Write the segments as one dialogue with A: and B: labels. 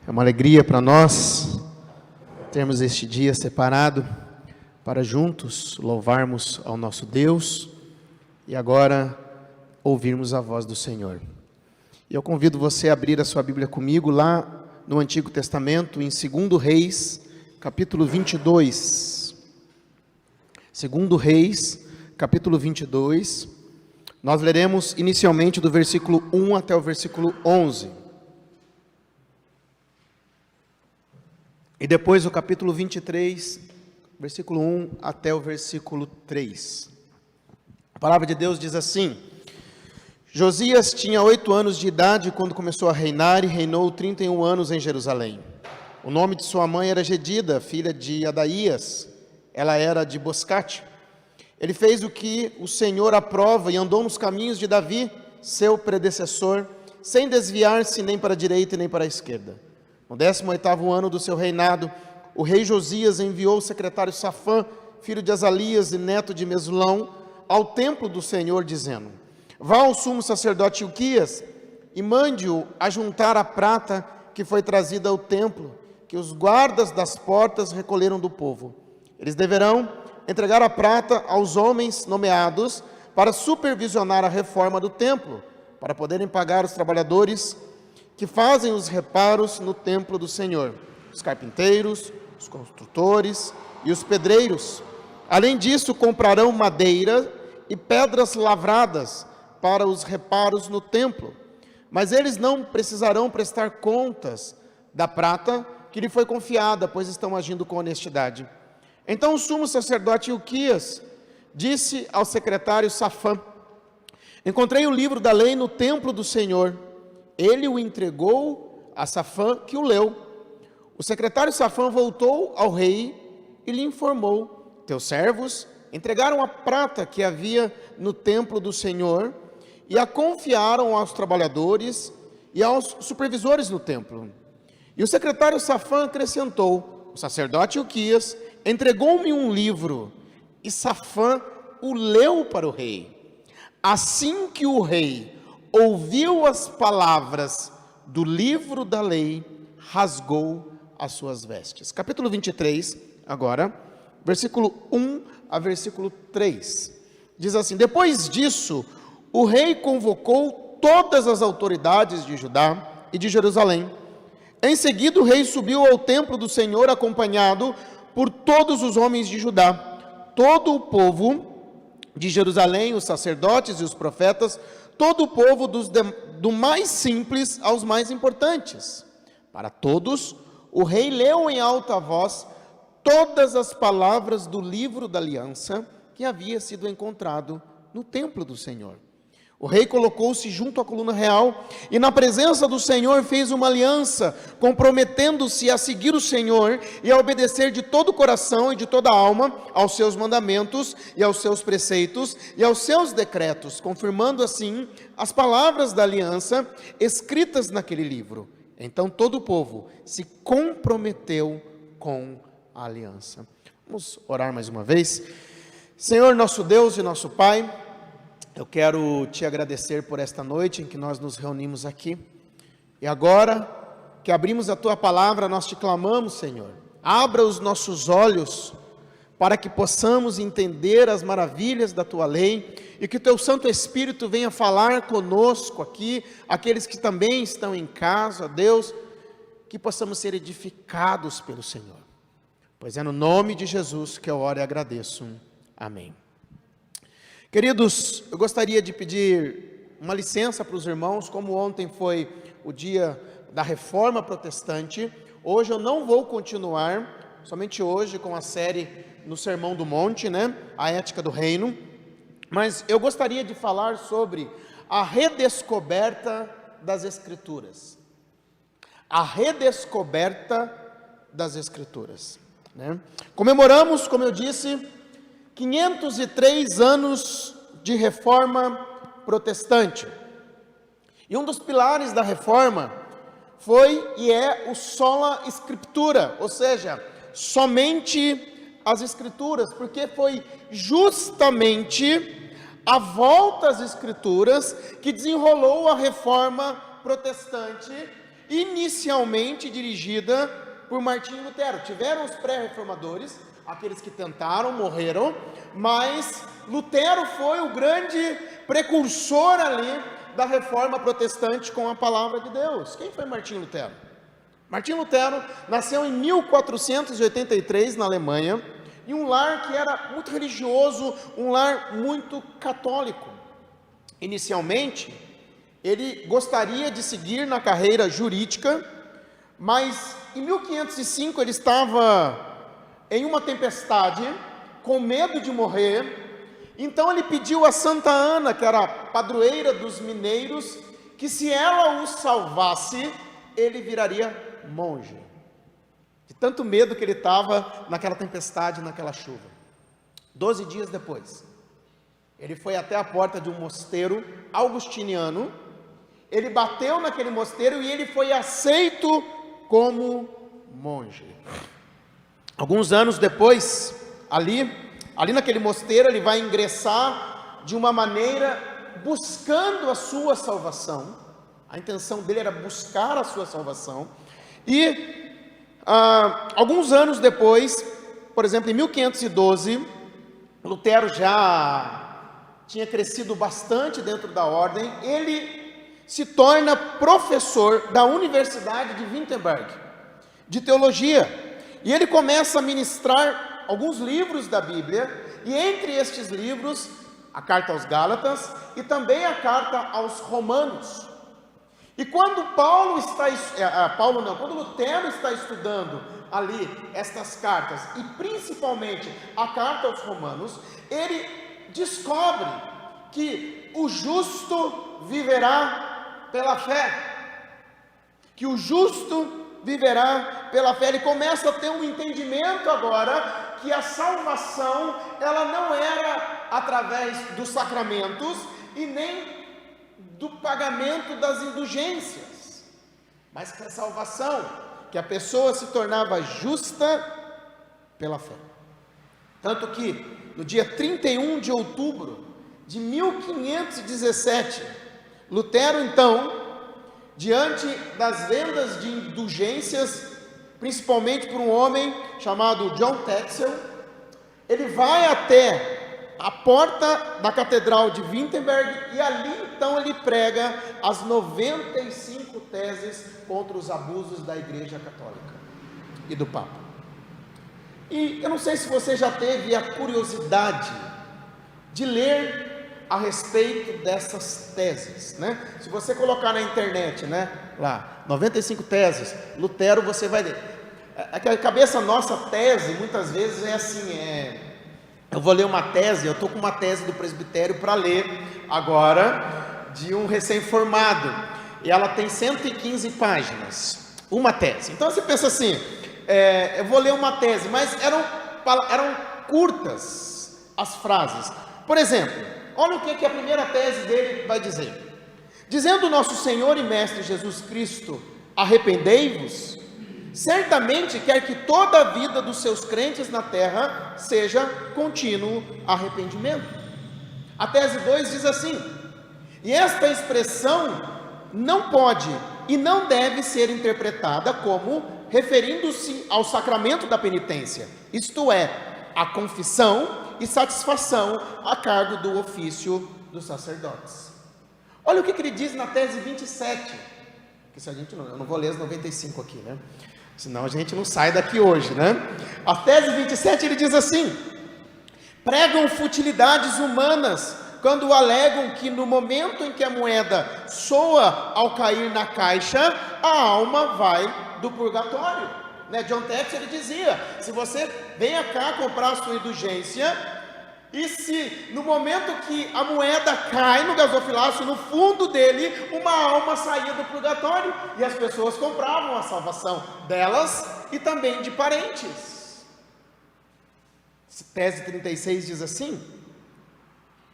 A: É uma alegria para nós termos este dia separado para juntos louvarmos ao nosso Deus e agora ouvirmos a voz do Senhor. E eu convido você a abrir a sua Bíblia comigo lá no Antigo Testamento, em 2 Reis, capítulo 22. 2 Reis, capítulo 22. Nós leremos inicialmente do versículo 1 até o versículo 11. E depois o capítulo 23, versículo 1 até o versículo 3. A palavra de Deus diz assim: Josias tinha 8 anos de idade quando começou a reinar e reinou 31 anos em Jerusalém. O nome de sua mãe era Gedida, filha de Adaías. Ela era de Boscate. Ele fez o que o Senhor aprova e andou nos caminhos de Davi, seu predecessor, sem desviar-se nem para a direita nem para a esquerda. No 18º ano do seu reinado, o rei Josias enviou o secretário Safã, filho de Azalias e neto de Mesulão, ao templo do Senhor, dizendo: Vá ao sumo sacerdote Ilquias e mande-o ajuntar a prata que foi trazida ao templo, que os guardas das portas recolheram do povo. Eles deverão entregar a prata aos homens nomeados para supervisionar a reforma do templo, para poderem pagar os trabalhadores que fazem os reparos no templo do Senhor, os carpinteiros, os construtores e os pedreiros. Além disso, comprarão madeira e pedras lavradas para os reparos no templo, mas eles não precisarão prestar contas da prata que lhe foi confiada, pois estão agindo com honestidade. Então o sumo sacerdote Ilquias disse ao secretário Safã: Encontrei o livro da lei no templo do Senhor. Ele o entregou a Safã, que o leu. O secretário Safã voltou ao rei e lhe informou: Teus servos entregaram a prata que havia no templo do Senhor e a confiaram aos trabalhadores e aos supervisores no templo. E o secretário Safã acrescentou: O sacerdote Ilquias entregou-me um livro, e Safã o leu para o rei. Assim que o rei ouviu as palavras do livro da lei, rasgou as suas vestes. Capítulo 23, agora, versículo 1 a versículo 3. Diz assim: Depois disso, o rei convocou todas as autoridades de Judá e de Jerusalém. Em seguida, o rei subiu ao templo do Senhor, acompanhado por todos os homens de Judá. Todo o povo de Jerusalém, os sacerdotes e os profetas, todo o povo do mais simples aos mais importantes. Para todos, o rei leu em alta voz todas as palavras do livro da aliança que havia sido encontrado no templo do Senhor. O rei colocou-se junto à coluna real e na presença do Senhor fez uma aliança, comprometendo-se a seguir o Senhor e a obedecer de todo o coração e de toda a alma aos seus mandamentos e aos seus preceitos e aos seus decretos, confirmando assim as palavras da aliança escritas naquele livro. Então todo o povo se comprometeu com a aliança. Vamos orar mais uma vez. Senhor, nosso Deus e nosso Pai, eu quero te agradecer por esta noite em que nós nos reunimos aqui. E agora que abrimos a tua palavra, nós te clamamos, Senhor, abra os nossos olhos para que possamos entender as maravilhas da tua lei e que o teu Santo Espírito venha falar conosco aqui, aqueles que também estão em casa, Deus, que possamos ser edificados pelo Senhor. Pois é no nome de Jesus que eu oro e agradeço. Amém. Queridos, eu gostaria de pedir uma licença para os irmãos, como ontem foi o dia da Reforma Protestante, hoje eu não vou continuar, somente hoje, com a série no Sermão do Monte, a ética do reino, mas eu gostaria de falar sobre a redescoberta das Escrituras. A redescoberta das Escrituras. Comemoramos, como eu disse, 503 anos de reforma protestante. E um dos pilares da reforma foi e é o sola scriptura, ou seja, somente as escrituras, porque foi justamente a volta às escrituras que desenrolou a reforma protestante inicialmente dirigida por Martinho Lutero. Tiveram os pré-reformadores, aqueles que tentaram, morreram, mas Lutero foi o grande precursor ali da reforma protestante com a palavra de Deus. Quem foi Martinho Lutero? Martinho Lutero nasceu em 1483 na Alemanha, em um lar que era muito religioso, um lar muito católico. Inicialmente, ele gostaria de seguir na carreira jurídica, mas em 1505 ele estava em uma tempestade, com medo de morrer. Então ele pediu a Santa Ana, que era a padroeira dos mineiros, que se ela o salvasse, ele viraria monge. De tanto medo que ele estava naquela tempestade, naquela chuva. 12 dias depois, ele foi até a porta de um mosteiro augustiniano. Ele bateu naquele mosteiro e ele foi aceito como monge. Alguns anos depois, ali naquele mosteiro, ele vai ingressar de uma maneira buscando a sua salvação. A intenção dele era buscar a sua salvação. E alguns anos depois, por exemplo, em 1512, Lutero já tinha crescido bastante dentro da ordem. Ele se torna professor da Universidade de Wittenberg, de teologia. E ele começa a ministrar alguns livros da Bíblia, e entre estes livros, a carta aos Gálatas e também a carta aos Romanos. E quando quando Lutero está estudando ali estas cartas, e principalmente a carta aos Romanos, ele descobre que o justo viverá pela fé. Que o justo viverá pela fé. Ele começa a ter um entendimento agora que a salvação, ela não era através dos sacramentos e nem do pagamento das indulgências, mas que a salvação, que a pessoa se tornava justa pela fé. Tanto que no dia 31 de outubro de 1517, Lutero então, diante das vendas de indulgências, principalmente por um homem chamado John Tetzel, ele vai até a porta da Catedral de Wittenberg, e ali então ele prega as 95 teses contra os abusos da Igreja Católica e do Papa. E eu não sei se você já teve a curiosidade de ler a respeito dessas teses, né? Se você colocar na internet, né, lá, 95 teses, Lutero, você vai ler. A cabeça nossa, tese, muitas vezes é assim, eu vou ler uma tese, eu estou com uma tese do presbitério para ler agora, de um recém-formado, e ela tem 115 páginas, uma tese. Então você pensa assim, eu vou ler uma tese, mas eram curtas as frases. Por exemplo, olha o que a primeira tese dele vai dizer. Dizendo nosso Senhor e Mestre Jesus Cristo, arrependei-vos, certamente quer que toda a vida dos seus crentes na terra seja contínuo arrependimento. A tese 2 diz assim: e esta expressão não pode e não deve ser interpretada como referindo-se ao sacramento da penitência, isto é, a confissão e satisfação a cargo do ofício dos sacerdotes. Olha o que ele diz na tese 27, que se a gente eu não vou ler as 95 aqui, né? Senão a gente não sai daqui hoje, né? A tese 27 ele diz assim: pregam futilidades humanas quando alegam que no momento em que a moeda soa ao cair na caixa, a alma vai do purgatório, né? John Tetzel ele dizia: se você venha cá comprar a sua indulgência, e se no momento que a moeda cai no gasofilácio, no fundo dele, uma alma saía do purgatório, e as pessoas compravam a salvação delas e também de parentes. Tese 36 diz assim: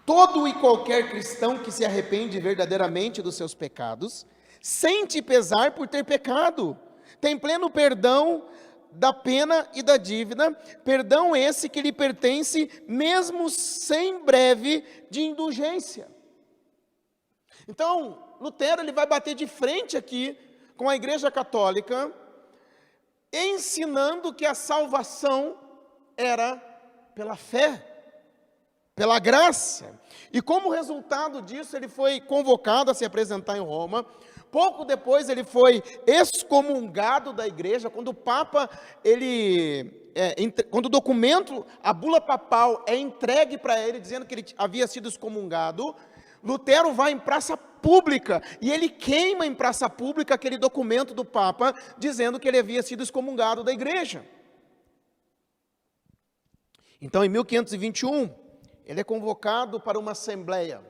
A: todo e qualquer cristão que se arrepende verdadeiramente dos seus pecados, sente pesar por ter pecado, tem pleno perdão da pena e da dívida, perdão esse que lhe pertence, mesmo sem breve de indulgência. Então, Lutero ele vai bater de frente aqui com a Igreja Católica, ensinando que a salvação era pela fé, pela graça. E como resultado disso, ele foi convocado a se apresentar em Roma. Pouco depois ele foi excomungado da igreja, quando o Papa, quando o documento, a bula papal é entregue para ele, dizendo que ele havia sido excomungado, Lutero vai em praça pública, e ele queima em praça pública aquele documento do Papa, dizendo que ele havia sido excomungado da igreja. Então, em 1521, ele é convocado para uma assembleia,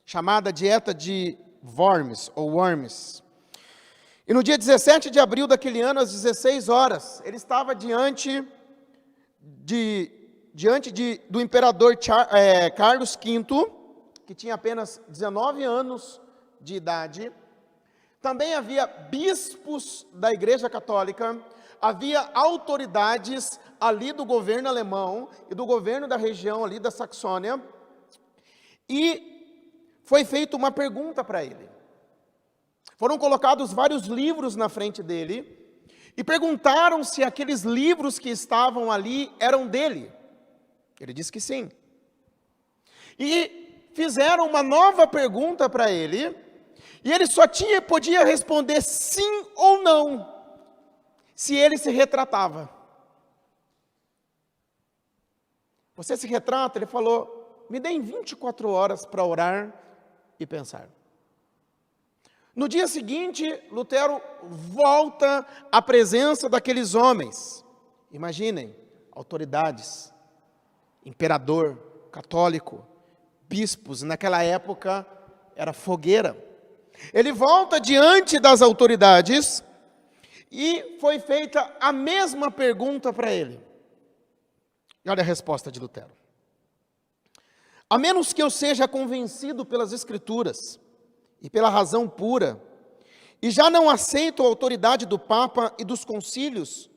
A: chamada Dieta de Worms, ou Worms. E no dia 17 de abril daquele ano, às 16 horas, ele estava diante do imperador Carlos V, que tinha apenas 19 anos de idade. Também havia bispos da Igreja Católica, havia autoridades ali do governo alemão e do governo da região ali da Saxônia, e foi feita uma pergunta para ele. Foram colocados vários livros na frente dele, e perguntaram se aqueles livros que estavam ali eram dele. Ele disse que sim. E fizeram uma nova pergunta para ele, e ele só podia responder sim ou não, se ele se retratava. Você se retrata? Ele falou, me deem 24 horas para orar e pensar. No dia seguinte, Lutero volta à presença daqueles homens. Imaginem, autoridades, imperador católico, bispos, naquela época era fogueira. Ele volta diante das autoridades e foi feita a mesma pergunta para ele. E olha a resposta de Lutero. A menos que eu seja convencido pelas Escrituras e pela razão pura, e já não aceito a autoridade do Papa e dos concílios,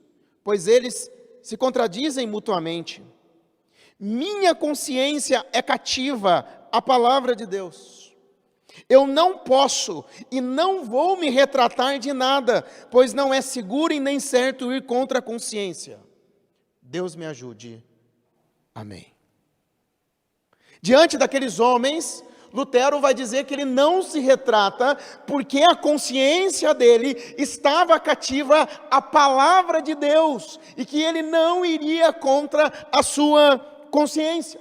A: pois eles se contradizem mutuamente. Minha consciência é cativa à palavra de Deus. Eu não posso e não vou me retratar de nada, pois não é seguro e nem certo ir contra a consciência. Deus me ajude. Amém. Diante daqueles homens, Lutero vai dizer que ele não se retrata, porque a consciência dele estava cativa à palavra de Deus, e que ele não iria contra a sua consciência.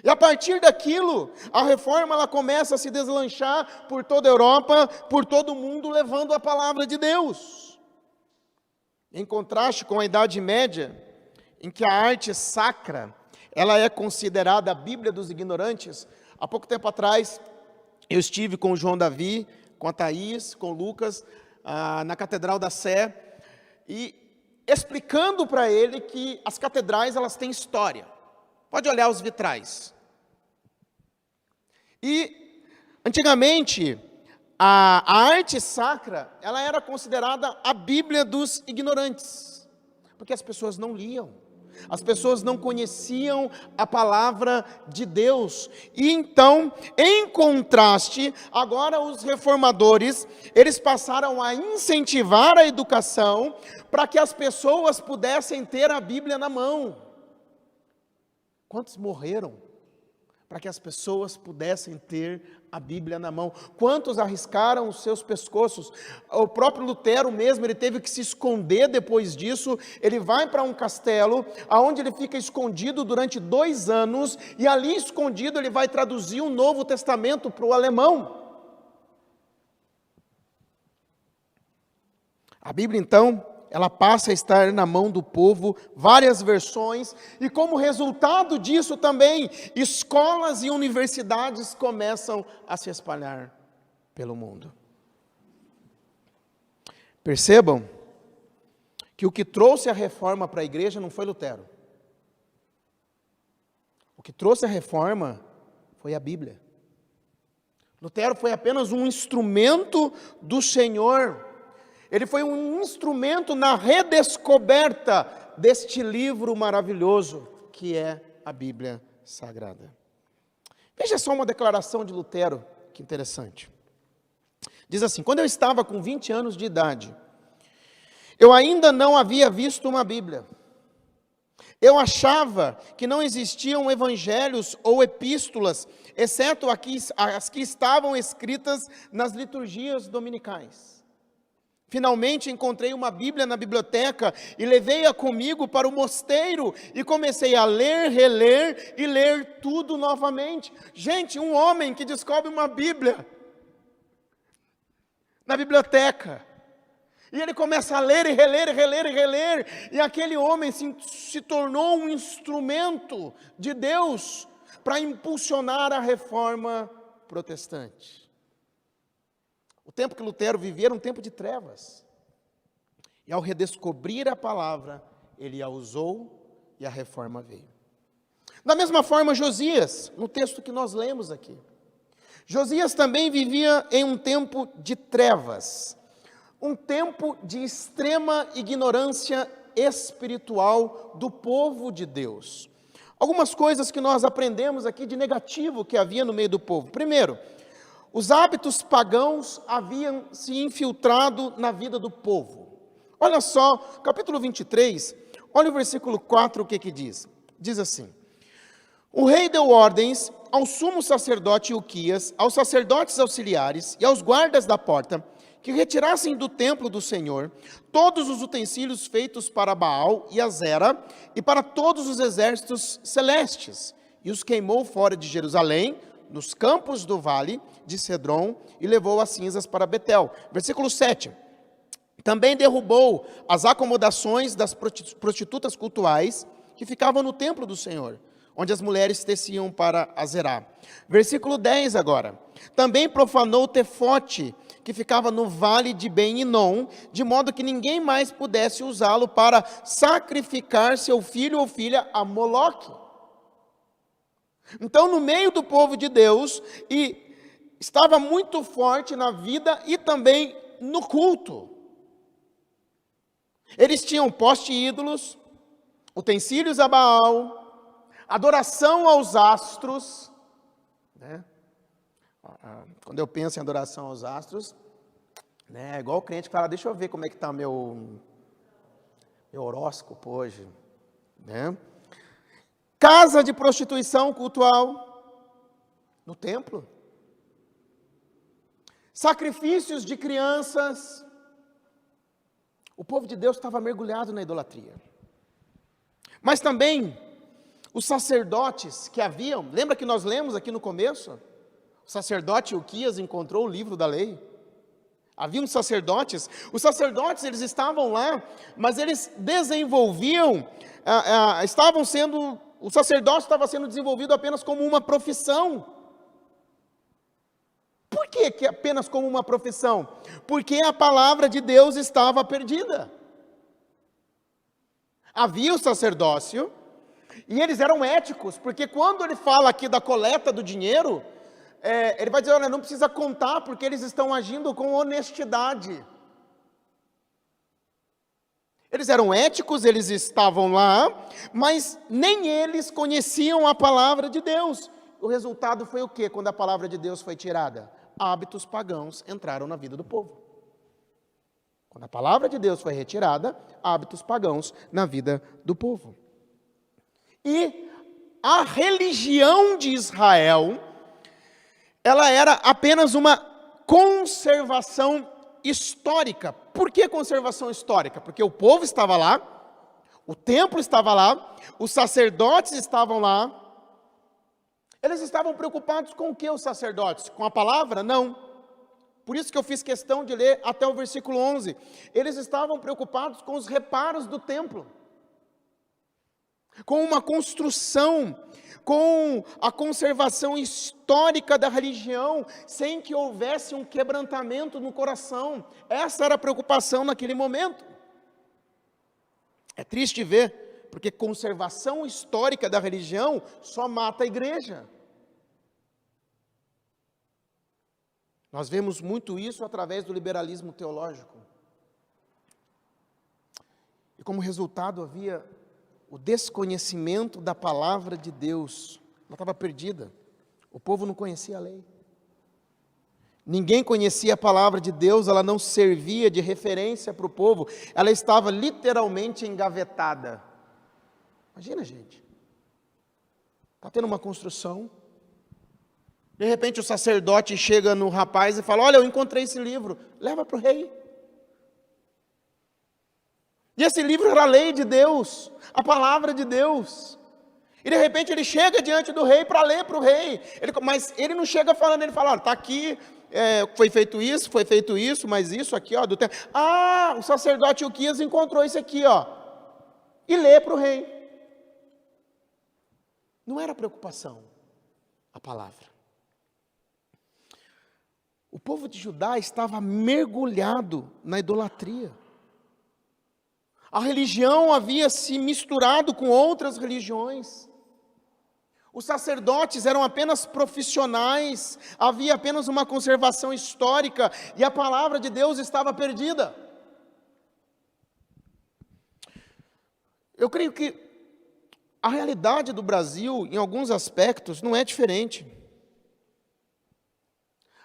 A: E a partir daquilo, a reforma ela começa a se deslanchar por toda a Europa, por todo o mundo, levando a palavra de Deus. Em contraste com a Idade Média, em que a arte sacra, ela é considerada a Bíblia dos ignorantes. Há pouco tempo atrás, eu estive com o João Davi, com a Thaís, com o Lucas, na Catedral da Sé, e explicando para ele que as catedrais, elas têm história. Pode olhar os vitrais. E, antigamente, a arte sacra, ela era considerada a Bíblia dos ignorantes, porque as pessoas não liam. As pessoas não conheciam a palavra de Deus. E então, em contraste, agora os reformadores, eles passaram a incentivar a educação para que as pessoas pudessem ter a Bíblia na mão. Quantos morreram para que as pessoas pudessem ter a Bíblia na mão? Quantos arriscaram os seus pescoços? O próprio Lutero mesmo, ele teve que se esconder depois disso. Ele vai para um castelo, onde ele fica escondido durante 2 anos, e ali escondido ele vai traduzir o Novo Testamento para o alemão. A Bíblia, então, ela passa a estar na mão do povo, várias versões, e como resultado disso também, escolas e universidades começam a se espalhar pelo mundo. Percebam que o que trouxe a reforma para a igreja não foi Lutero. O que trouxe a reforma foi a Bíblia. Lutero foi apenas um instrumento do Senhor. Ele foi um instrumento na redescoberta deste livro maravilhoso que é a Bíblia Sagrada. Veja só uma declaração de Lutero, que interessante. Diz assim: quando eu estava com 20 anos de idade, eu ainda não havia visto uma Bíblia. Eu achava que não existiam evangelhos ou epístolas, exceto as que estavam escritas nas liturgias dominicais. Finalmente encontrei uma Bíblia na biblioteca e levei-a comigo para o mosteiro e comecei a ler, reler e ler tudo novamente. Gente, um homem que descobre uma Bíblia na biblioteca, e ele começa a ler e reler, e reler, e reler, e aquele homem se tornou um instrumento de Deus para impulsionar a reforma protestante. O tempo que Lutero vivia era um tempo de trevas, e ao redescobrir a palavra, ele a usou e a reforma veio. Da mesma forma, Josias, no texto que nós lemos aqui, Josias também vivia em um tempo de trevas, um tempo de extrema ignorância espiritual do povo de Deus. Algumas coisas que nós aprendemos aqui de negativo que havia no meio do povo. Primeiro, os hábitos pagãos haviam se infiltrado na vida do povo. Olha só, capítulo 23, olha o versículo 4, o que diz? Diz assim: o rei deu ordens ao sumo sacerdote Ilquias, aos sacerdotes auxiliares e aos guardas da porta, que retirassem do templo do Senhor todos os utensílios feitos para Baal e Azera e para todos os exércitos celestes, e os queimou fora de Jerusalém, nos campos do vale de Cedron, e levou as cinzas para Betel. Versículo 7. Também derrubou as acomodações das prostitutas cultuais que ficavam no templo do Senhor, onde as mulheres teciam para Azerá. Versículo 10 agora. Também profanou o tefote, que ficava no vale de Ben-Inom, de modo que ninguém mais pudesse usá-lo para sacrificar seu filho ou filha a Moloque. Então, no meio do povo de Deus, e estava muito forte na vida e também no culto. Eles tinham poste ídolos, utensílios a Baal, adoração aos astros, né? Quando eu penso em adoração aos astros, né, é igual o crente que fala: deixa eu ver como é que está meu horóscopo hoje, né? Casa de prostituição cultual no templo, sacrifícios de crianças. O povo de Deus estava mergulhado na idolatria. Mas também os sacerdotes que haviam, lembra que nós lemos aqui no começo? O sacerdote Ilquias encontrou o livro da lei. Havia uns sacerdotes, os sacerdotes eles estavam lá, mas eles desenvolviam, o sacerdócio estava sendo desenvolvido apenas como uma profissão. Por que apenas como uma profissão? Porque a palavra de Deus estava perdida. Havia o sacerdócio, e eles eram éticos, porque quando ele fala aqui da coleta do dinheiro, ele vai dizer: olha, não precisa contar, porque eles estão agindo com honestidade. Eles eram éticos, eles estavam lá, mas nem eles conheciam a palavra de Deus. O resultado foi o quê? Quando a palavra de Deus foi tirada? Hábitos pagãos entraram na vida do povo. Quando a palavra de Deus foi retirada, hábitos pagãos na vida do povo. E a religião de Israel, ela era apenas uma conservação histórica. Por que conservação histórica? Porque o povo estava lá, o templo estava lá, os sacerdotes estavam lá. Eles estavam preocupados com o que os sacerdotes? Com a palavra? Não. Por isso que eu fiz questão de ler até o versículo 11. Eles estavam preocupados com os reparos do templo, com uma construção, com a conservação histórica da religião, sem que houvesse um quebrantamento no coração. Essa era a preocupação naquele momento. É triste ver, porque conservação histórica da religião só mata a igreja. Nós vemos muito isso através do liberalismo teológico. E como resultado havia o desconhecimento da palavra de Deus. Ela estava perdida. O povo não conhecia a lei. Ninguém conhecia a palavra de Deus, ela não servia de referência para o povo, ela estava literalmente engavetada. Imagina, gente, está tendo uma construção, de repente o sacerdote chega no rapaz e fala: olha, eu encontrei esse livro, leva para o rei. E esse livro era a lei de Deus, a palavra de Deus. E de repente ele chega diante do rei para ler para o rei. Mas ele não chega falando, ele fala: está aqui, foi feito isso, mas isso aqui, ó, do tempo. Ah, o sacerdote Ilquias encontrou isso aqui, ó. E lê para o rei. Não era preocupação a palavra. O povo de Judá estava mergulhado na idolatria. A religião havia se misturado com outras religiões. Os sacerdotes eram apenas profissionais, havia apenas uma conservação histórica e a palavra de Deus estava perdida. Eu creio que a realidade do Brasil, em alguns aspectos, não é diferente.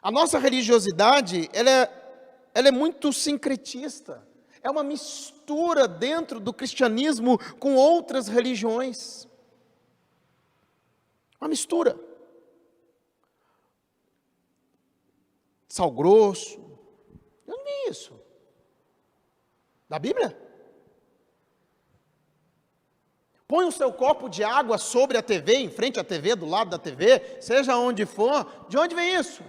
A: A nossa religiosidade, ela é muito sincretista. É uma mistura dentro do cristianismo com outras religiões. Uma mistura. Sal grosso. Eu não vi isso. Da Bíblia? Põe o seu copo de água sobre a TV, em frente à TV, do lado da TV, seja onde for. De onde vem isso?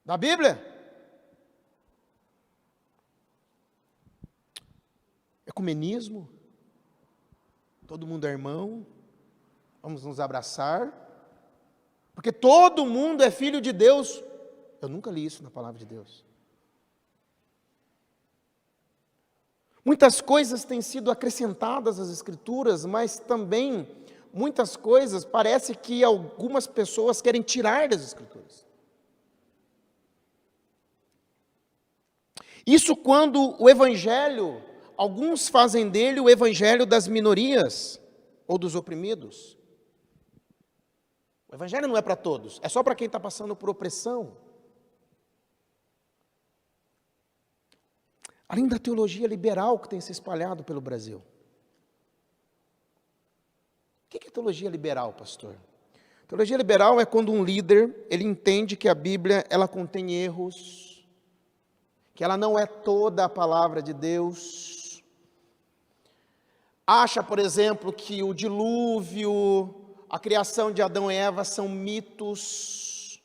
A: Da Bíblia? Ecumenismo? Todo mundo é irmão? Vamos nos abraçar? Porque todo mundo é filho de Deus. Eu nunca li isso na palavra de Deus. Muitas coisas têm sido acrescentadas às Escrituras, mas também muitas coisas parece que algumas pessoas querem tirar das Escrituras. Isso quando o Evangelho, alguns fazem dele o Evangelho das minorias ou dos oprimidos. O Evangelho não é para todos, é só para quem está passando por opressão. Além da teologia liberal que tem se espalhado pelo Brasil. O que é teologia liberal, pastor? Teologia liberal é quando um líder, ele entende que a Bíblia, ela contém erros, que ela não é toda a palavra de Deus. Acha, por exemplo, que o dilúvio, a criação de Adão e Eva são mitos.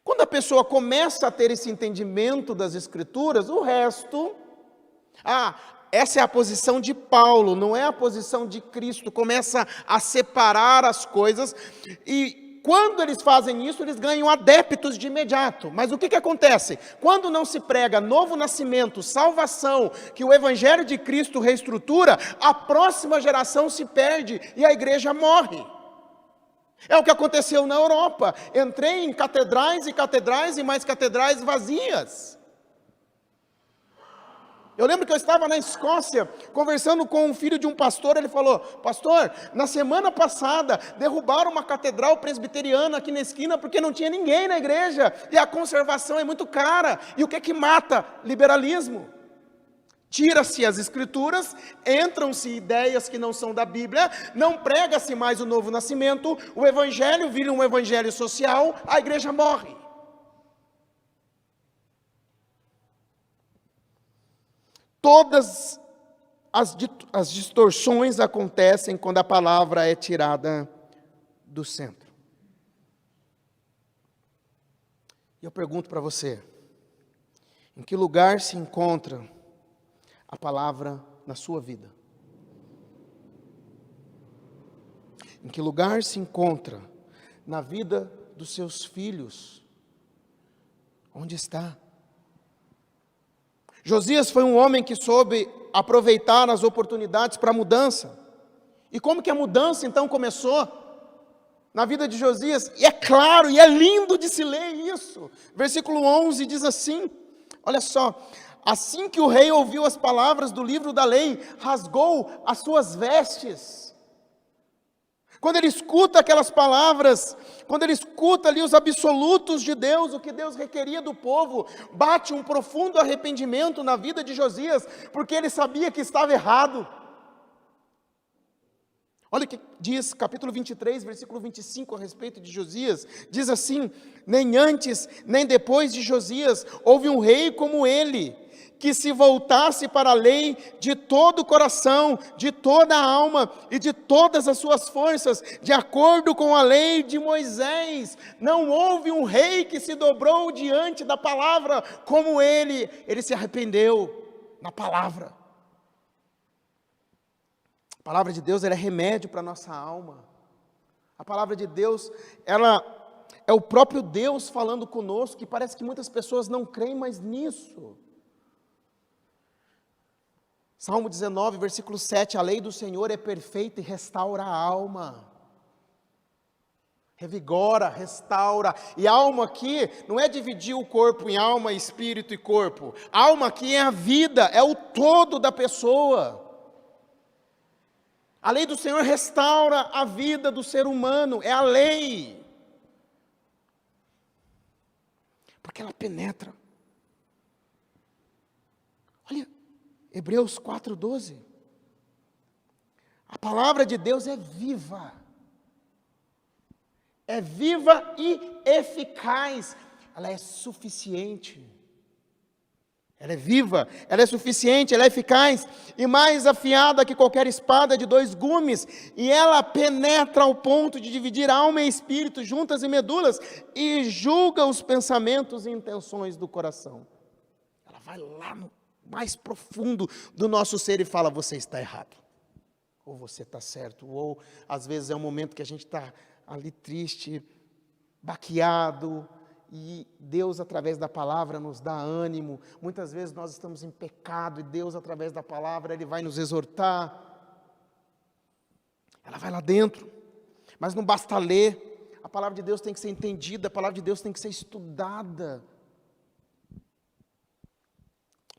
A: Quando a pessoa começa a ter esse entendimento das Escrituras, o resto... essa é a posição de Paulo, não é a posição de Cristo. Começa a separar as coisas e quando eles fazem isso, eles ganham adeptos de imediato. Mas o que acontece? Quando não se prega novo nascimento, salvação, que o Evangelho de Cristo reestrutura, a próxima geração se perde e a igreja morre. É o que aconteceu na Europa. Entrei em catedrais e catedrais e mais catedrais vazias. Eu lembro que eu estava na Escócia, conversando com um filho de um pastor, ele falou: pastor, na semana passada, derrubaram uma catedral presbiteriana aqui na esquina, porque não tinha ninguém na igreja, e a conservação é muito cara, e o que é que mata? Liberalismo. Tira-se as Escrituras, entram-se ideias que não são da Bíblia, não prega-se mais o novo nascimento, o Evangelho vira um Evangelho social, a igreja morre. Todas as distorções acontecem quando a palavra é tirada do centro. E eu pergunto para você, em que lugar se encontra a palavra na sua vida? Em que lugar se encontra na vida dos seus filhos? Onde está? Josias foi um homem que soube aproveitar as oportunidades para a mudança. E como que a mudança então começou? Na vida de Josias, e é claro, e é lindo de se ler isso. Versículo 11 diz assim, olha só: assim que o rei ouviu as palavras do livro da lei, rasgou as suas vestes. Quando ele escuta aquelas palavras, quando ele escuta ali os absolutos de Deus, o que Deus requeria do povo, bate um profundo arrependimento na vida de Josias, porque ele sabia que estava errado. Olha o que diz capítulo 23, versículo 25 a respeito de Josias, diz assim: nem antes, nem depois de Josias, houve um rei como ele, que se voltasse para a lei de todo o coração, de toda a alma e de todas as suas forças, de acordo com a lei de Moisés. Não houve um rei que se dobrou diante da palavra como ele se arrependeu na palavra. A palavra de Deus, ela é remédio para a nossa alma. A palavra de Deus, ela é o próprio Deus falando conosco, que parece que muitas pessoas não creem mais nisso. Salmo 19, versículo 7, a lei do Senhor é perfeita e restaura a alma. Revigora, restaura. E alma aqui não é dividir o corpo em alma, espírito e corpo. Alma aqui é a vida, é o todo da pessoa. A lei do Senhor restaura a vida do ser humano, é a lei. Porque ela penetra. Olha, Hebreus 4:12. A palavra de Deus é viva. É viva e eficaz. Ela é suficiente. Ela é viva, ela é suficiente, ela é eficaz e mais afiada que qualquer espada de 2 gumes, e ela penetra ao ponto de dividir alma e espírito, juntas e medulas, e julga os pensamentos e intenções do coração. Ela vai lá no mais profundo do nosso ser e fala: você está errado, ou você está certo, ou às vezes é um momento que a gente está ali triste, baqueado, e Deus, através da palavra, nos dá ânimo. Muitas vezes nós estamos em pecado e Deus, através da palavra, Ele vai nos exortar. Ela vai lá dentro, mas não basta ler. A palavra de Deus tem que ser entendida, a palavra de Deus tem que ser estudada.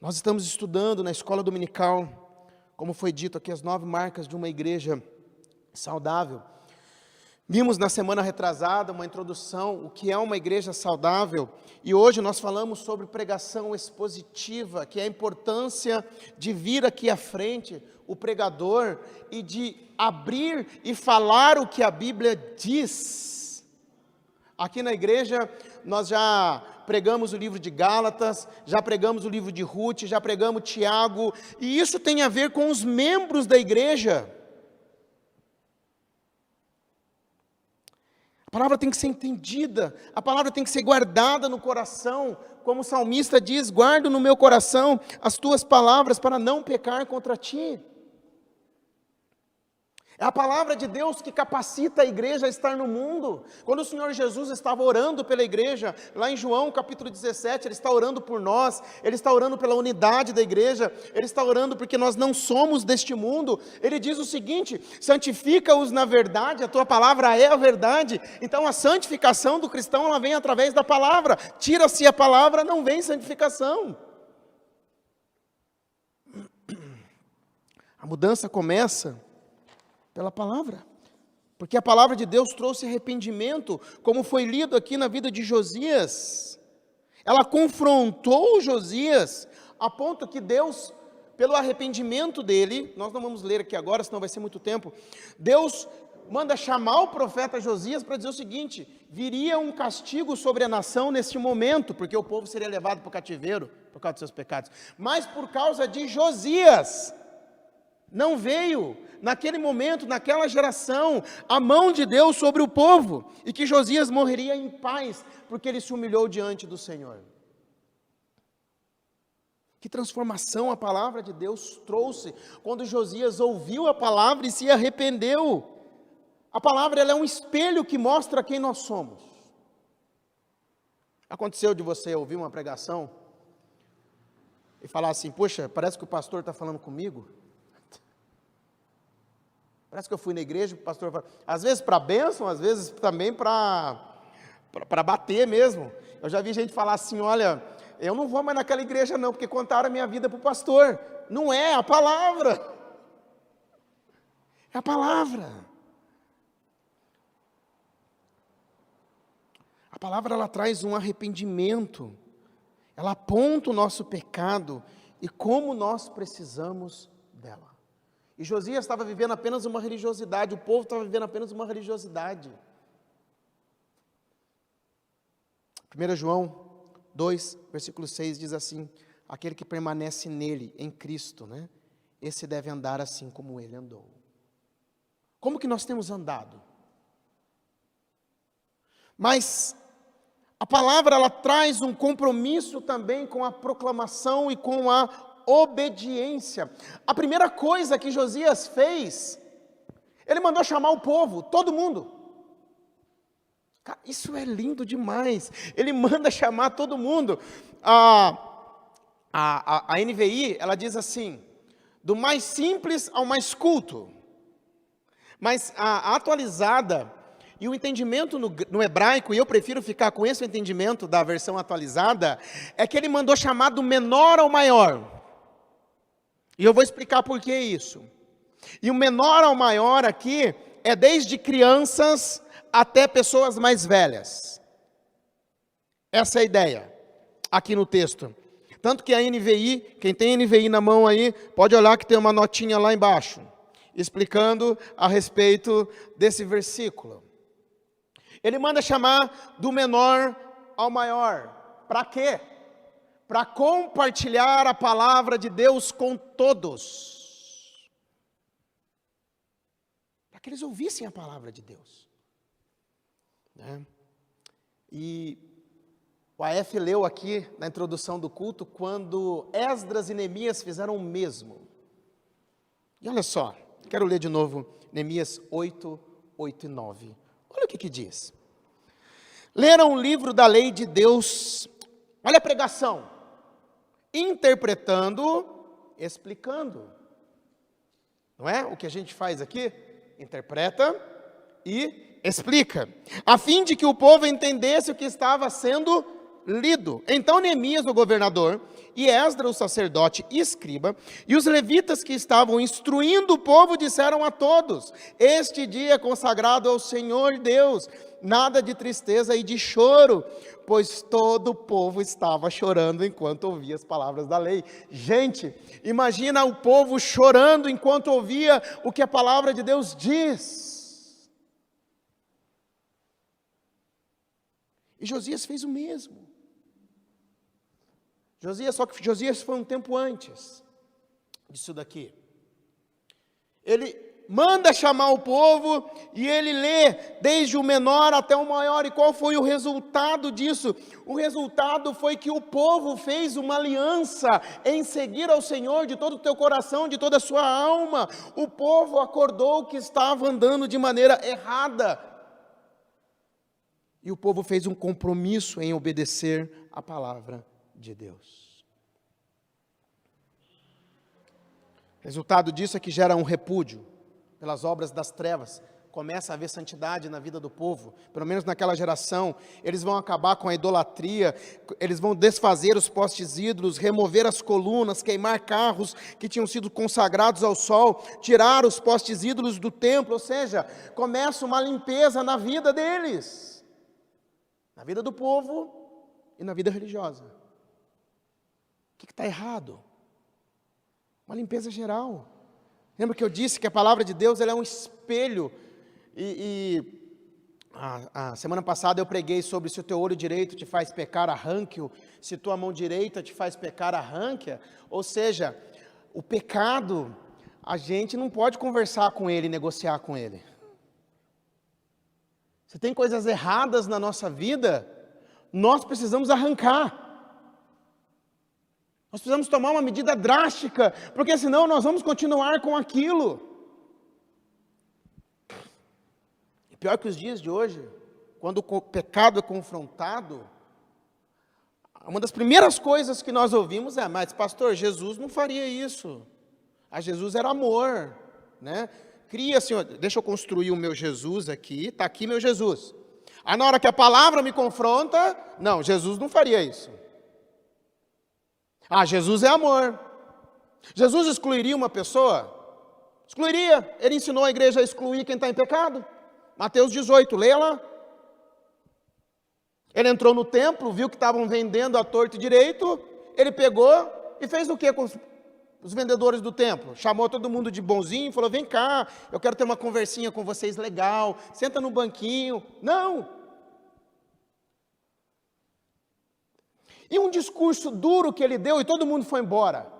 A: Nós estamos estudando na escola dominical, como foi dito aqui, as 9 marcas de uma igreja saudável. Vimos na semana retrasada uma introdução, o que é uma igreja saudável, e hoje nós falamos sobre pregação expositiva, que é a importância de vir aqui à frente, o pregador, e de abrir e falar o que a Bíblia diz. Aqui na igreja nós já pregamos o livro de Gálatas, já pregamos o livro de Ruth, já pregamos Tiago, e isso tem a ver com os membros da igreja. A palavra tem que ser entendida, a palavra tem que ser guardada no coração, como o salmista diz: guardo no meu coração as tuas palavras para não pecar contra ti. É a palavra de Deus que capacita a igreja a estar no mundo. Quando o Senhor Jesus estava orando pela igreja, lá em João capítulo 17, Ele está orando por nós, Ele está orando pela unidade da igreja, Ele está orando porque nós não somos deste mundo. Ele diz o seguinte: santifica-os na verdade, a tua palavra é a verdade. Então a santificação do cristão, ela vem através da palavra. Tira-se a palavra, não vem santificação. A mudança começa pela palavra, porque a palavra de Deus trouxe arrependimento, como foi lido aqui na vida de Josias. Ela confrontou Josias, a ponto que Deus, pelo arrependimento dele, nós não vamos ler aqui agora, senão vai ser muito tempo, Deus manda chamar o profeta Josias para dizer o seguinte: viria um castigo sobre a nação neste momento, porque o povo seria levado para o cativeiro, por causa dos seus pecados, mas por causa de Josias, não veio, naquele momento, naquela geração, a mão de Deus sobre o povo, e que Josias morreria em paz, porque ele se humilhou diante do Senhor. Que transformação a palavra de Deus trouxe, quando Josias ouviu a palavra e se arrependeu. A palavra, ela é um espelho que mostra quem nós somos. Aconteceu de você ouvir uma pregação e falar assim: poxa, parece que o pastor está falando comigo. Parece que eu fui na igreja, o pastor fala, às vezes para bênção, às vezes também para bater mesmo. Eu já vi gente falar assim: olha, eu não vou mais naquela igreja não, porque contaram a minha vida para o pastor. Não é a palavra. É a palavra. palavra ela traz um arrependimento, ela aponta o nosso pecado e como nós precisamos dela. E Josias estava vivendo apenas uma religiosidade, o povo estava vivendo apenas uma religiosidade. 1 João 2, versículo 6 diz assim: aquele que permanece nele, em Cristo, né? Esse deve andar assim como ele andou. Como que nós temos andado? Mas a palavra ela traz um compromisso também com a proclamação e com a obediência. A primeira coisa que Josias fez, ele mandou chamar o povo, todo mundo. Cara, isso é lindo demais. Ele manda chamar todo mundo. A NVI, ela diz assim, do mais simples ao mais culto. Mas a atualizada e o entendimento no hebraico, e eu prefiro ficar com esse entendimento da versão atualizada, é que ele mandou chamar do menor ao maior. E eu vou explicar por que isso. E o menor ao maior aqui é desde crianças até pessoas mais velhas. Essa é a ideia aqui no texto. Tanto que a NVI, quem tem NVI na mão aí, pode olhar que tem uma notinha lá embaixo, explicando a respeito desse versículo. Ele manda chamar do menor ao maior. Para quê? Para compartilhar a palavra de Deus com todos. Para que eles ouvissem a palavra de Deus. Né? E o AF leu aqui na introdução do culto, quando Esdras e Neemias fizeram o mesmo. E olha só, quero ler de novo Neemias 8, 8 e 9. Olha o que diz. Leram o livro da lei de Deus, olha a pregação, interpretando, explicando. Não é o que a gente faz aqui? Interpreta e explica, a fim de que o povo entendesse o que estava sendo lido. Então Neemias, o governador, e Esdras, o sacerdote e escriba, e os levitas que estavam instruindo o povo, disseram a todos: este dia é consagrado ao Senhor Deus, nada de tristeza e de choro, pois todo o povo estava chorando enquanto ouvia as palavras da lei. Gente, imagina o povo chorando enquanto ouvia o que a palavra de Deus diz. E Josias fez o mesmo. Só que Josias foi um tempo antes disso daqui. Ele manda chamar o povo e ele lê desde o menor até o maior. E qual foi o resultado disso? O resultado foi que o povo fez uma aliança em seguir ao Senhor de todo o teu coração, de toda a sua alma. O povo acordou que estava andando de maneira errada. E o povo fez um compromisso em obedecer a palavra de Deus. Resultado disso é que gera um repúdio pelas obras das trevas. Começa a haver santidade na vida do povo, pelo menos naquela geração. Eles vão acabar com a idolatria, eles vão desfazer os postes ídolos, remover as colunas, queimar carros que tinham sido consagrados ao sol, tirar os postes ídolos do templo, ou seja, começa uma limpeza na vida deles, na vida do povo e na vida religiosa. O que está errado? Uma limpeza geral. Lembra que eu disse que a palavra de Deus ela é um espelho? A semana passada eu preguei sobre se o teu olho direito te faz pecar, arranque-o. Se tua mão direita te faz pecar, arranque-a. Ou seja, o pecado, a gente não pode conversar com ele, negociar com ele. Se tem coisas erradas na nossa vida, nós precisamos arrancar. Nós precisamos tomar uma medida drástica, porque senão nós vamos continuar com aquilo. E pior que os dias de hoje, quando o pecado é confrontado, uma das primeiras coisas que nós ouvimos é: mas pastor, Jesus não faria isso. Jesus era amor, né? Cria, Senhor, deixa eu construir o meu Jesus aqui, está aqui meu Jesus. Aí na hora que a palavra me confronta, não, Jesus não faria isso. Jesus é amor. Jesus excluiria uma pessoa? Excluiria. Ele ensinou a igreja a excluir quem está em pecado. Mateus 18, leia lá. Ele entrou no templo, viu que estavam vendendo à torto e direito, ele pegou e fez o que com os vendedores do templo? Chamou todo mundo de bonzinho e falou: vem cá, eu quero ter uma conversinha com vocês legal, senta no banquinho. Não! E um discurso duro que ele deu e todo mundo foi embora.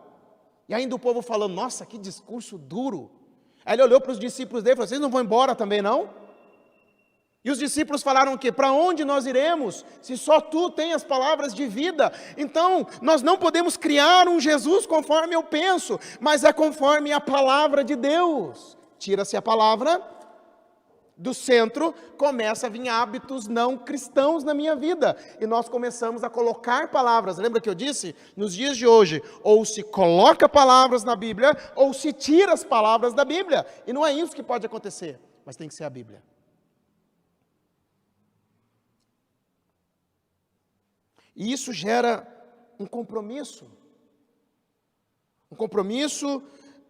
A: E ainda o povo falou: nossa, que discurso duro. Aí ele olhou para os discípulos dele e falou: vocês não vão embora também não? E os discípulos falaram o quê? Para onde nós iremos, se só tu tens as palavras de vida? Então, nós não podemos criar um Jesus conforme eu penso, mas é conforme a palavra de Deus. Tira-se a palavra do centro, começa a vir hábitos não cristãos na minha vida. E nós começamos a colocar palavras. Lembra que eu disse? Nos dias de hoje, ou se coloca palavras na Bíblia, ou se tira as palavras da Bíblia. E não é isso que pode acontecer, mas tem que ser a Bíblia. E isso gera um compromisso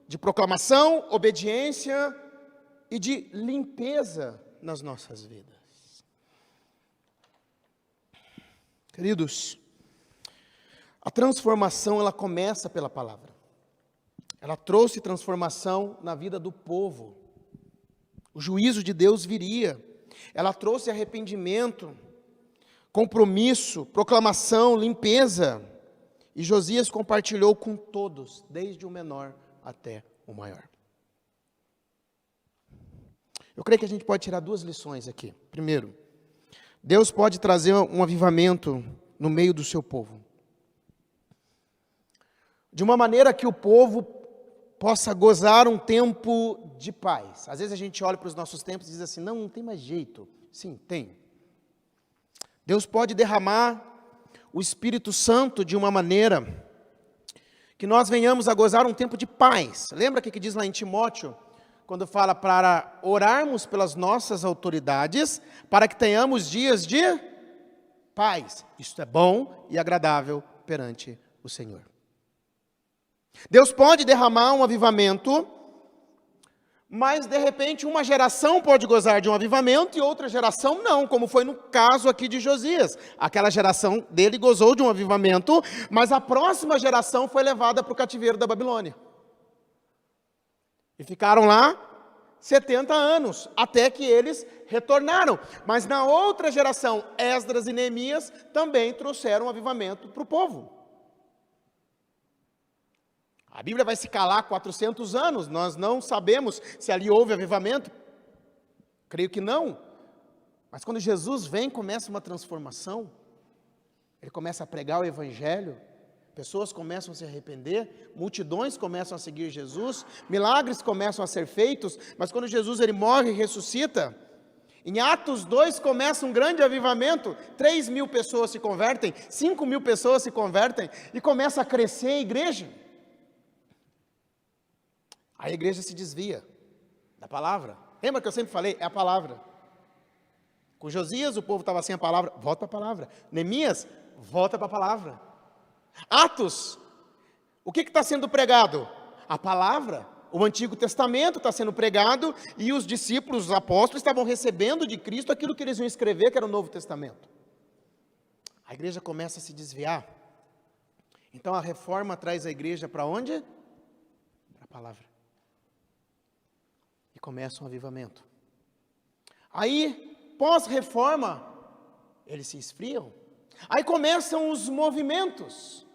A: de proclamação, obediência e de limpeza nas nossas vidas. Queridos, a transformação ela começa pela palavra. Ela trouxe transformação na vida do povo. O juízo de Deus viria. Ela trouxe arrependimento, compromisso, proclamação, limpeza. E Josias compartilhou com todos, desde o menor até o maior. Eu creio que a gente pode tirar duas lições aqui. Primeiro, Deus pode trazer um avivamento no meio do seu povo. De uma maneira que o povo possa gozar um tempo de paz. Às vezes a gente olha para os nossos tempos e diz assim: não tem mais jeito. Sim, tem. Deus pode derramar o Espírito Santo de uma maneira que nós venhamos a gozar um tempo de paz. Lembra o que diz lá em Timóteo, quando fala para orarmos pelas nossas autoridades, para que tenhamos dias de paz. Isto é bom e agradável perante o Senhor. Deus pode derramar um avivamento, mas de repente uma geração pode gozar de um avivamento e outra geração não, como foi no caso aqui de Josias. Aquela geração dele gozou de um avivamento, mas a próxima geração foi levada para o cativeiro da Babilônia. E ficaram lá 70 anos, até que eles retornaram. Mas na outra geração, Esdras e Neemias também trouxeram um avivamento para o povo. A Bíblia vai se calar 400 anos, nós não sabemos se ali houve avivamento, creio que não. Mas quando Jesus vem, começa uma transformação, ele começa a pregar o Evangelho, pessoas começam a se arrepender, multidões começam a seguir Jesus, milagres começam a ser feitos, mas quando Jesus ele morre e ressuscita, em Atos 2 começa um grande avivamento, 3.000 pessoas se convertem, 5.000 pessoas se convertem, e começa a crescer a igreja. A igreja se desvia da palavra. Lembra que eu sempre falei? É a palavra. Com Josias, o povo estava sem a palavra, volta para a palavra. Neemias, volta para a palavra. Atos, o que está sendo pregado? A palavra. O Antigo Testamento está sendo pregado e os discípulos, os apóstolos, estavam recebendo de Cristo aquilo que eles iam escrever, que era o Novo Testamento. A igreja começa a se desviar. Então a reforma traz a igreja para onde? Para a palavra. E começa um avivamento. Aí, pós-reforma, eles se esfriam. Aí começam os movimentos.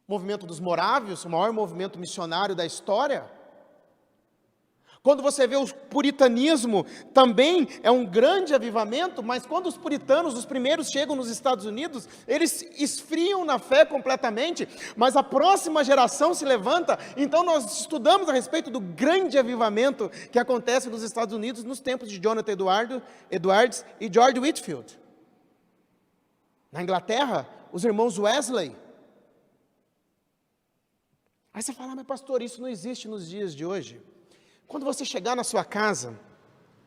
A: O movimento dos morávios, o maior movimento missionário da história. Quando você vê o puritanismo, também é um grande avivamento, mas quando os puritanos, os primeiros, chegam nos Estados Unidos, eles esfriam na fé completamente, mas a próxima geração se levanta. Então nós estudamos a respeito do grande avivamento que acontece nos Estados Unidos nos tempos de Jonathan Edwards e George Whitefield. Na Inglaterra, os irmãos Wesley. Aí você fala: mas pastor, isso não existe nos dias de hoje. Quando você chegar na sua casa,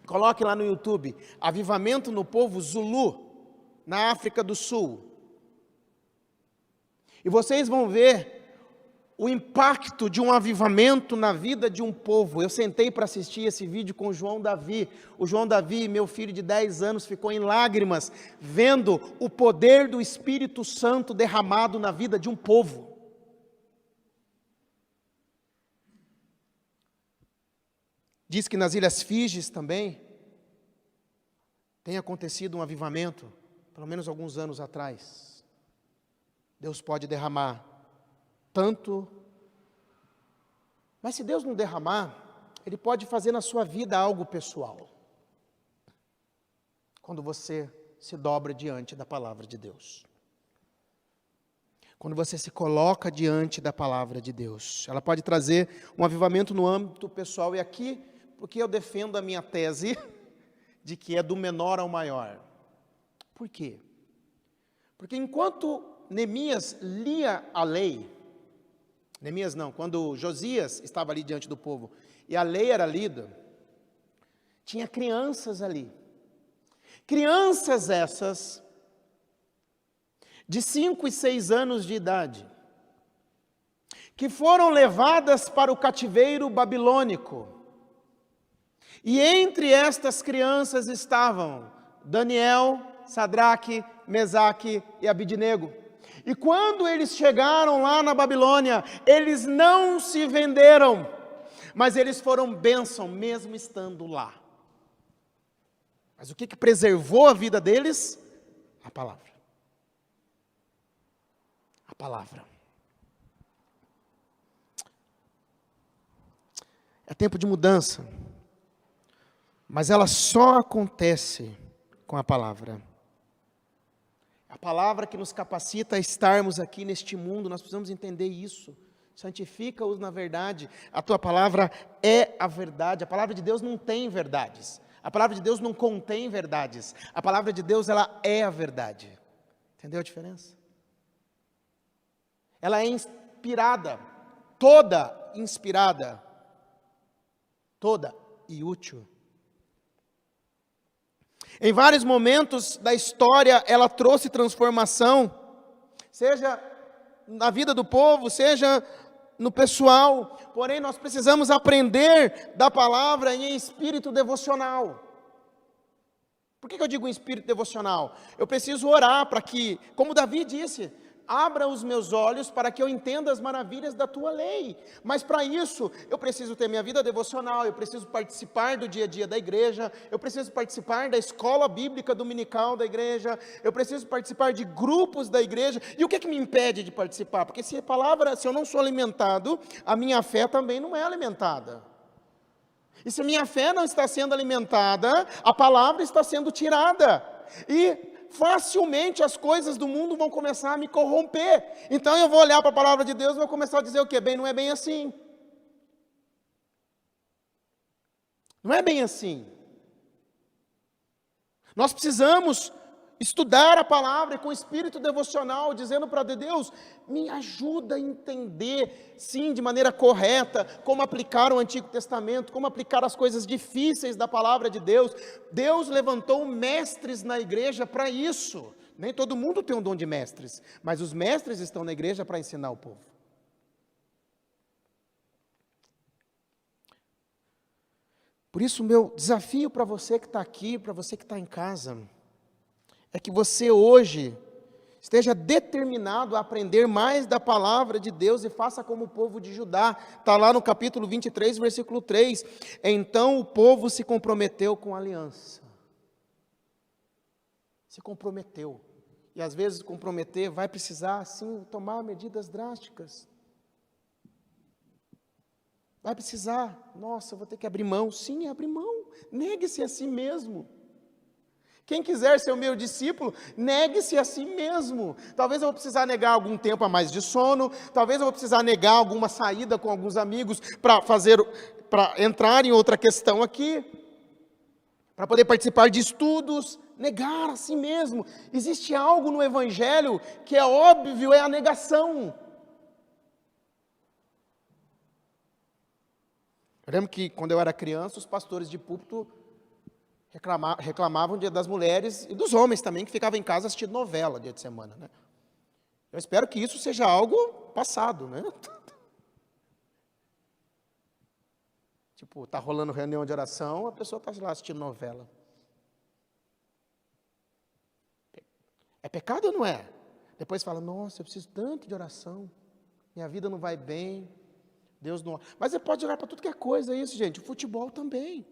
A: coloque lá no YouTube, avivamento no povo Zulu, na África do Sul. E vocês vão ver o impacto de um avivamento na vida de um povo. Eu sentei para assistir esse vídeo com o João Davi. O João Davi, meu filho de 10 anos, ficou em lágrimas, vendo o poder do Espírito Santo derramado na vida de um povo. Diz que nas Ilhas Fídjis também tem acontecido um avivamento, pelo menos alguns anos atrás. Deus pode derramar tanto, mas se Deus não derramar, Ele pode fazer na sua vida algo pessoal. Quando você se dobra diante da palavra de Deus. Quando você se coloca diante da palavra de Deus. Ela pode trazer um avivamento no âmbito pessoal. E aqui, porque eu defendo a minha tese de que é do menor ao maior. Por quê? Porque enquanto Neemias lia a lei, Neemias não, quando Josias estava ali diante do povo, e a lei era lida, tinha crianças ali. Crianças essas, de 5 e 6 anos de idade, que foram levadas para o cativeiro babilônico. E entre estas crianças estavam Daniel, Sadraque, Mesaque e Abidnego. E quando eles chegaram lá na Babilônia, eles não se venderam, mas eles foram bênção mesmo estando lá. Mas o que preservou a vida deles? A palavra. A palavra. É tempo de mudança, mas ela só acontece com a palavra. A palavra que nos capacita a estarmos aqui neste mundo, nós precisamos entender isso. Santifica-os na verdade. A tua palavra é a verdade. A palavra de Deus não tem verdades. A palavra de Deus não contém verdades. A palavra de Deus, ela é a verdade. Entendeu a diferença? Ela é inspirada, toda inspirada, toda e útil. Em vários momentos da história, ela trouxe transformação, seja na vida do povo, seja no pessoal. Porém, nós precisamos aprender da palavra em espírito devocional. Por que eu digo em espírito devocional? Eu preciso orar para que, como Davi disse, abra os meus olhos para que eu entenda as maravilhas da tua lei. Mas para isso, eu preciso ter minha vida devocional, eu preciso participar do dia a dia da igreja, eu preciso participar da escola bíblica dominical da igreja, eu preciso participar de grupos da igreja. E o que me impede de participar? Porque se eu não sou alimentado, a minha fé também não é alimentada. E se minha fé não está sendo alimentada, a palavra está sendo tirada. E facilmente as coisas do mundo vão começar a me corromper. Então eu vou olhar para a palavra de Deus e vou começar a dizer o quê? Bem, não é bem assim. Não é bem assim. Nós precisamos estudar a palavra com espírito devocional, dizendo para Deus, me ajuda a entender, sim, de maneira correta, como aplicar o Antigo Testamento, como aplicar as coisas difíceis da palavra de Deus. Deus levantou mestres na igreja para isso. Nem todo mundo tem um dom de mestres, mas os mestres estão na igreja para ensinar o povo. Por isso, o meu desafio para você que está aqui, para você que está em casa, é que você hoje esteja determinado a aprender mais da palavra de Deus e faça como o povo de Judá. Está lá no capítulo 23, versículo 3. Então o povo se comprometeu com a aliança. Se comprometeu. E às vezes comprometer vai precisar, sim, tomar medidas drásticas. Vai precisar, nossa, eu vou ter que abrir mão. Sim, abrir mão. Negue-se a si mesmo. Quem quiser ser o meu discípulo, negue-se a si mesmo. Talvez eu vou precisar negar algum tempo a mais de sono, talvez eu vou precisar negar alguma saída com alguns amigos para entrar em outra questão aqui, para poder participar de estudos, negar a si mesmo. Existe algo no Evangelho que é óbvio, é a negação. Eu lembro que quando eu era criança, os pastores de púlpito reclamavam dia das mulheres e dos homens também, que ficavam em casa assistindo novela dia de semana, né? Eu espero que isso seja algo passado, né? Tipo, tá rolando reunião de oração, a pessoa está lá assistindo novela. É pecado ou não é? Depois fala, nossa, eu preciso tanto de oração, minha vida não vai bem, Deus não... Mas você pode orar para tudo que é coisa, é isso, gente. O futebol também.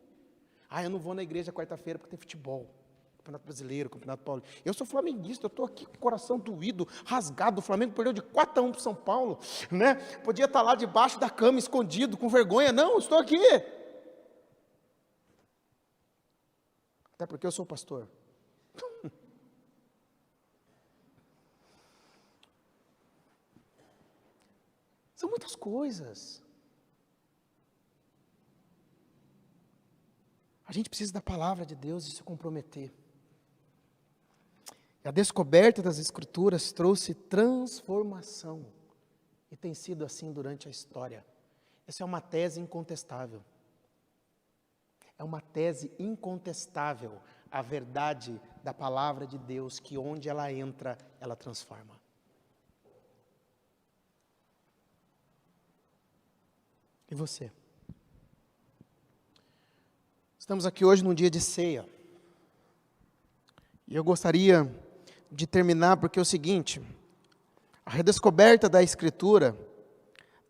A: Eu não vou na igreja quarta-feira porque tem futebol. Campeonato Brasileiro, Campeonato Paulista. Eu sou flamenguista, eu estou aqui com o coração doído, rasgado. O Flamengo perdeu de 4-1 para o São Paulo, né? Podia estar lá debaixo da cama, escondido, com vergonha. Não, estou aqui. Até porque eu sou pastor. São muitas coisas. A gente precisa da palavra de Deus e se comprometer. E a descoberta das Escrituras trouxe transformação. E tem sido assim durante a história. Essa é uma tese incontestável. É uma tese incontestável. A verdade da palavra de Deus, que onde ela entra, ela transforma. E você? Estamos aqui hoje num dia de ceia. E eu gostaria de terminar porque é o seguinte: a redescoberta da Escritura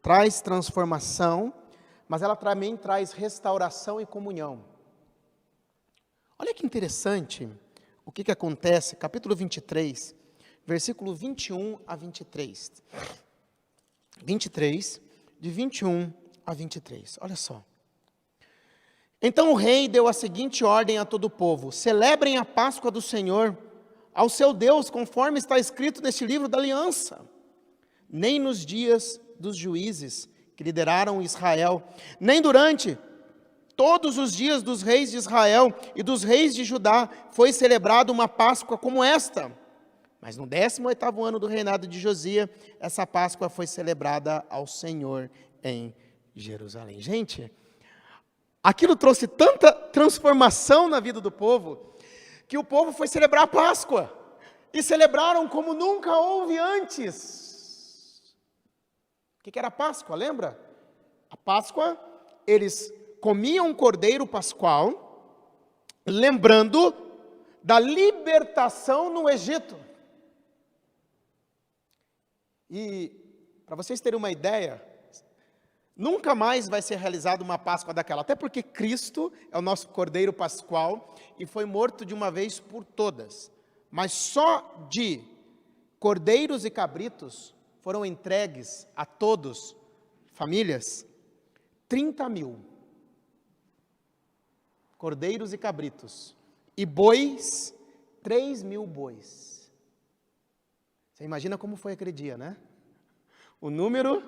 A: traz transformação, mas ela também traz restauração e comunhão. Olha que interessante o que acontece, capítulo 23, versículo 21 a 23. 23, de 21 a 23, olha só. Então o rei deu a seguinte ordem a todo o povo: celebrem a Páscoa do Senhor, ao seu Deus, conforme está escrito neste livro da aliança. Nem nos dias dos juízes que lideraram Israel, nem durante todos os dias dos reis de Israel e dos reis de Judá foi celebrada uma Páscoa como esta. Mas no 18º ano do reinado de Josias, essa Páscoa foi celebrada ao Senhor em Jerusalém. Gente, aquilo trouxe tanta transformação na vida do povo, que o povo foi celebrar a Páscoa, e celebraram como nunca houve antes. O que era a Páscoa, lembra? A Páscoa, eles comiam um cordeiro pascual, lembrando da libertação no Egito. E, para vocês terem uma ideia, nunca mais vai ser realizada uma Páscoa daquela, até porque Cristo é o nosso Cordeiro Pascual e foi morto de uma vez por todas. Mas só de cordeiros e cabritos foram entregues a todos, famílias, 30.000. Cordeiros e cabritos. E bois, 3.000 bois. Você imagina como foi aquele dia, né? O número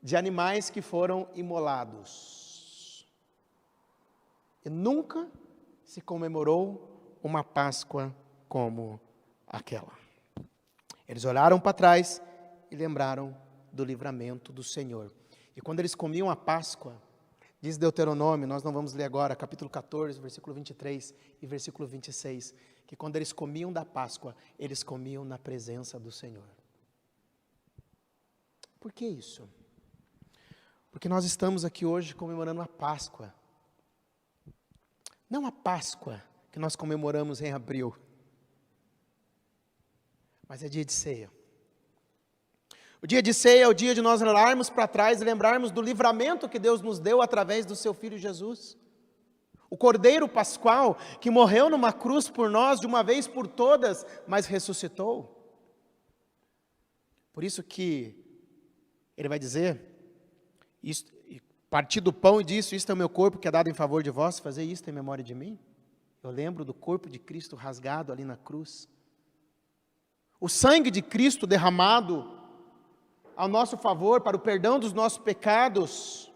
A: de animais que foram imolados. E nunca se comemorou uma Páscoa como aquela. Eles olharam para trás e lembraram do livramento do Senhor. E quando eles comiam a Páscoa, diz Deuteronômio, nós não vamos ler agora, capítulo 14, versículo 23 e versículo 26, que quando eles comiam da Páscoa, eles comiam na presença do Senhor. Por que isso? Porque nós estamos aqui hoje comemorando a Páscoa. Não a Páscoa que nós comemoramos em abril, mas é dia de ceia. O dia de ceia é o dia de nós olharmos para trás e lembrarmos do livramento que Deus nos deu através do seu Filho Jesus. O Cordeiro Pascual que morreu numa cruz por nós de uma vez por todas, mas ressuscitou. Por isso que ele vai dizer, partir do pão e disse, isto é o meu corpo que é dado em favor de vós, fazer isto em memória de mim. Eu lembro do corpo de Cristo rasgado ali na cruz. O sangue de Cristo derramado ao nosso favor, para o perdão dos nossos pecados.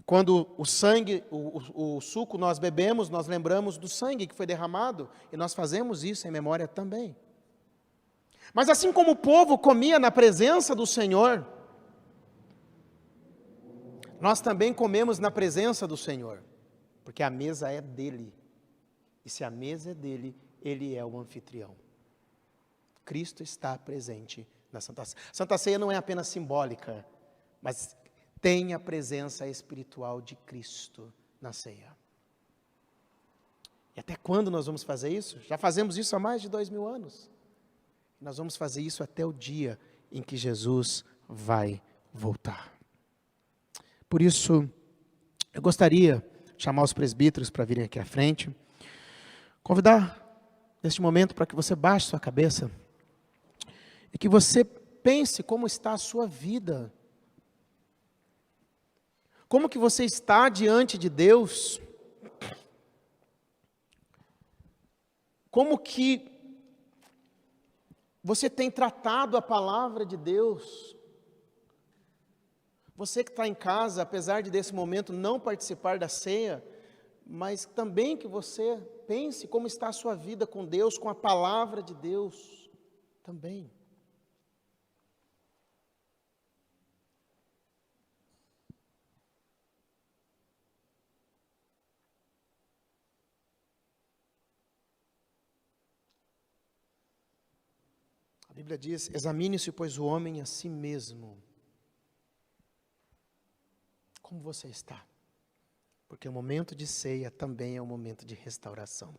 A: Quando o sangue, o suco nós bebemos, nós lembramos do sangue que foi derramado, e nós fazemos isso em memória também. Mas assim como o povo comia na presença do Senhor, nós também comemos na presença do Senhor, porque a mesa é dele. E se a mesa é dele, ele é o anfitrião. Cristo está presente na Santa Ceia. Santa Ceia não é apenas simbólica, mas tenha a presença espiritual de Cristo na ceia. E até quando nós vamos fazer isso? Já fazemos isso há mais de 2000 anos. Nós vamos fazer isso até o dia em que Jesus vai voltar. Por isso, eu gostaria de chamar os presbíteros para virem aqui à frente, convidar neste momento para que você baixe sua cabeça e que você pense como está a sua vida. Como que você está diante de Deus? Como que você tem tratado a palavra de Deus? Você que está em casa, apesar de desse momento não participar da ceia, mas também que você pense como está a sua vida com Deus, com a palavra de Deus também. A Bíblia diz: examine-se, pois, o homem a si mesmo. Como você está? Porque o momento de ceia também é um momento de restauração.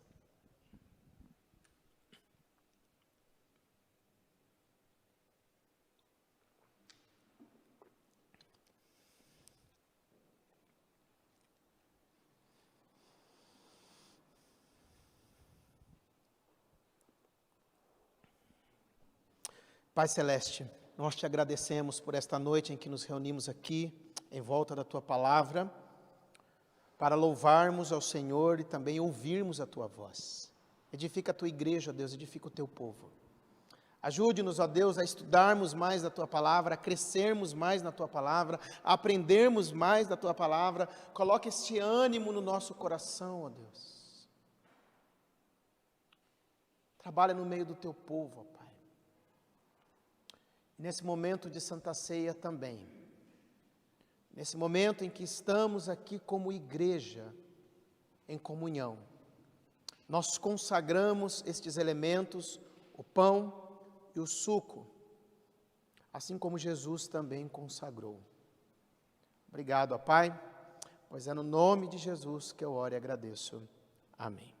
A: Pai Celeste, nós te agradecemos por esta noite em que nos reunimos aqui, em volta da Tua Palavra, para louvarmos ao Senhor e também ouvirmos a Tua voz. Edifica a Tua igreja, ó Deus, edifica o Teu povo. Ajude-nos, ó Deus, a estudarmos mais da Tua Palavra, a crescermos mais na Tua Palavra, a aprendermos mais da Tua Palavra. Coloque este ânimo no nosso coração, ó Deus. Trabalha no meio do Teu povo, ó Pai. Nesse momento de Santa Ceia também, nesse momento em que estamos aqui como igreja, em comunhão, nós consagramos estes elementos, o pão e o suco, assim como Jesus também consagrou. Obrigado, ó Pai, pois é no nome de Jesus que eu oro e agradeço. Amém.